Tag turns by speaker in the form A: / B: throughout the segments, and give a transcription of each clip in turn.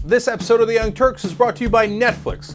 A: This episode of The Young Turks is brought to you by Netflix.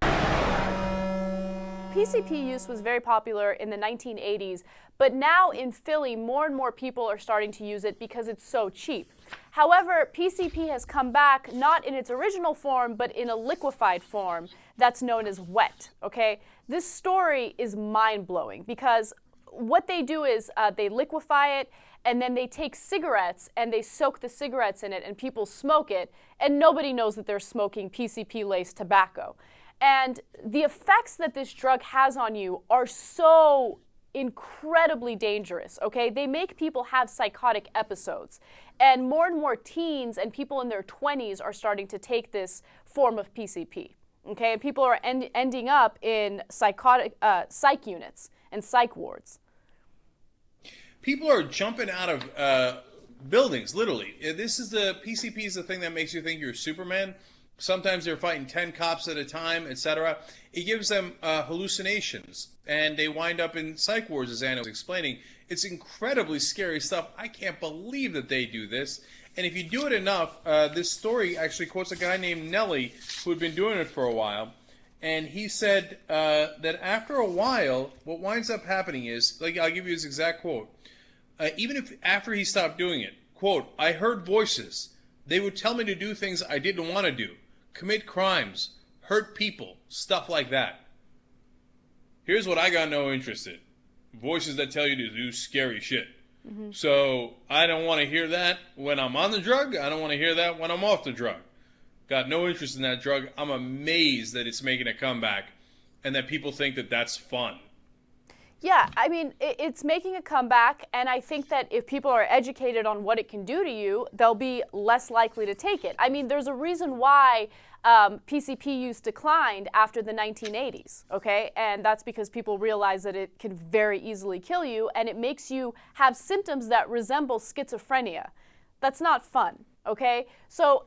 B: PCP use was very popular in the 1980s, but now in Philly, more and more people are starting to use it because it's so cheap. However, PCP has come back not in its original form, but in a liquefied form that's known as wet, okay? This story is mind-blowing because what they do is they liquefy it, and then they take cigarettes and they soak the cigarettes in it, and people smoke it, and nobody knows that they're smoking PCP-laced tobacco. And the effects that this drug has on you are so incredibly dangerous, okay? They make people have psychotic episodes. And more teens and people in their 20s are starting to take this form of PCP, okay? And people are ending up in psych units and psych wards.
C: People are jumping out of buildings, literally. PCP is the thing that makes you think you're Superman. Sometimes they're fighting 10 cops at a time, etc. It gives them hallucinations, and they wind up in psych wards, as Anna was explaining. It's incredibly scary stuff. I can't believe that they do this. And if you do it enough, this story actually quotes a guy named Nelly, who had been doing it for a while. And he said that after a while, what winds up happening is, like, I'll give you his exact quote. Even if after he stopped doing it, quote, "I heard voices. They would tell me to do things I didn't want to do. Commit crimes, hurt people, stuff like that. Here's what I got no interest in. Voices that tell you to do scary shit. Mm-hmm. So I don't want to hear that when I'm on the drug. I don't want to hear that when I'm off the drug. Got no interest in that drug. I'm amazed that it's making a comeback and that people think that that's fun."
B: Yeah, I mean, it's making a comeback, and I think that if people are educated on what it can do to you, they'll be less likely to take it. I mean, there's a reason why PCP use declined after the 1980s, okay? And that's because people realize that it can very easily kill you, and it makes you have symptoms that resemble schizophrenia. That's not fun, okay? So,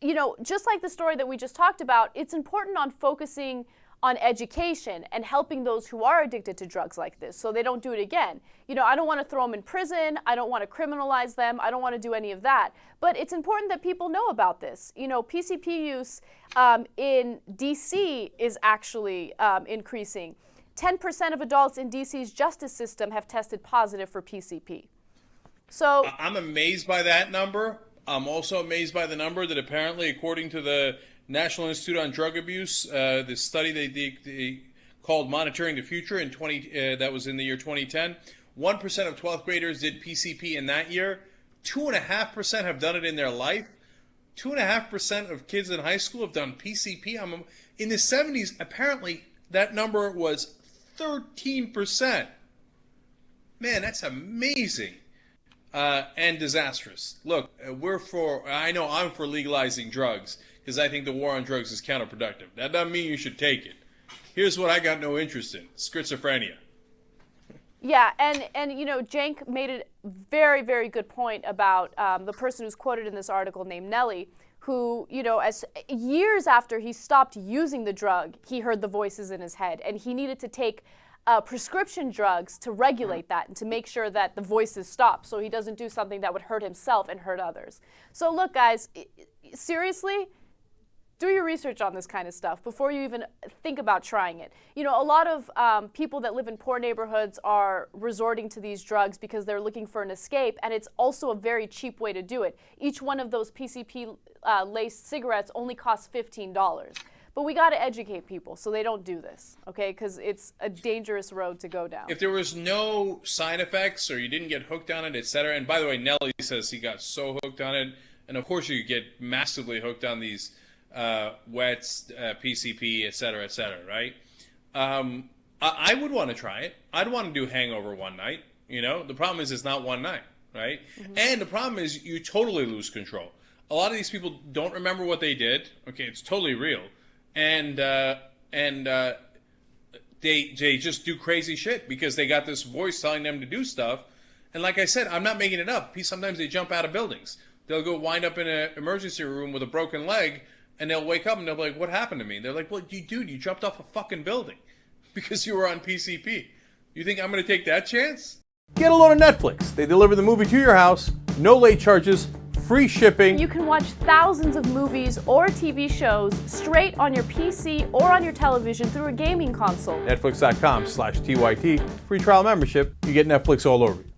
B: you know, just like the story that we just talked about, it's important on focusing on education and helping those who are addicted to drugs like this so they don't do it again. You know, I don't want to throw them in prison. I don't want to criminalize them. I don't want to do any of that. But it's important that people know about this. You know, PCP use in D.C. is actually increasing. 10% of adults in D.C.'s justice system have tested positive for PCP. So
C: I'm amazed by that number. I'm also amazed by the number that apparently, according to the National Institute on Drug Abuse, this study they called Monitoring the Future that was in the year 2010, 1% of 12th graders did PCP in that year. 2.5% have done it in their life. 2.5% of kids in high school have done PCP. In the 70s, apparently, that number was 13%. Man, that's amazing. And disastrous. Look, I know I'm for legalizing drugs because I think the war on drugs is counterproductive. That doesn't mean you should take it. Here's what I got no interest in: schizophrenia.
B: Yeah, and you know, Cenk made a very, very good point about the person who's quoted in this article named Nelly, who, you know, as years after he stopped using the drug, he heard the voices in his head, and he needed to take prescription drugs to regulate that and to make sure that the voices stop so he doesn't do something that would hurt himself and hurt others. So look, guys, seriously, do your research on this kind of stuff before you even think about trying it. You know, a lot of people that live in poor neighborhoods are resorting to these drugs because they're looking for an escape, and it's also a very cheap way to do it. Each one of those PCP-laced cigarettes only costs $15. But we got to educate people so they don't do this, okay? Because it's a dangerous road to go down.
C: If there was no side effects or you didn't get hooked on it, etc. And by the way, Nelly says he got so hooked on it. And of course you get massively hooked on these wets, PCP, etc., right? I would want to try it. I'd want to do hangover one night. You know, the problem is it's not one night, right? Mm-hmm. And the problem is you totally lose control. A lot of these people don't remember what they did. Okay, it's totally real. And they just do crazy shit because they got this voice telling them to do stuff. And like I said, I'm not making it up. Sometimes they jump out of buildings. They'll go wind up in an emergency room with a broken leg, and they'll wake up and they'll be like, "What happened to me?" They're like, "Well, you jumped off a fucking building because you were on PCP. You think I'm going to take that chance?"
A: Get a load of Netflix. They deliver the movie to your house, no late charges, free shipping.
B: You can watch thousands of movies or TV shows straight on your PC or on your television through a gaming console.
A: Netflix.com/TYT. Free trial membership. You get Netflix all over you.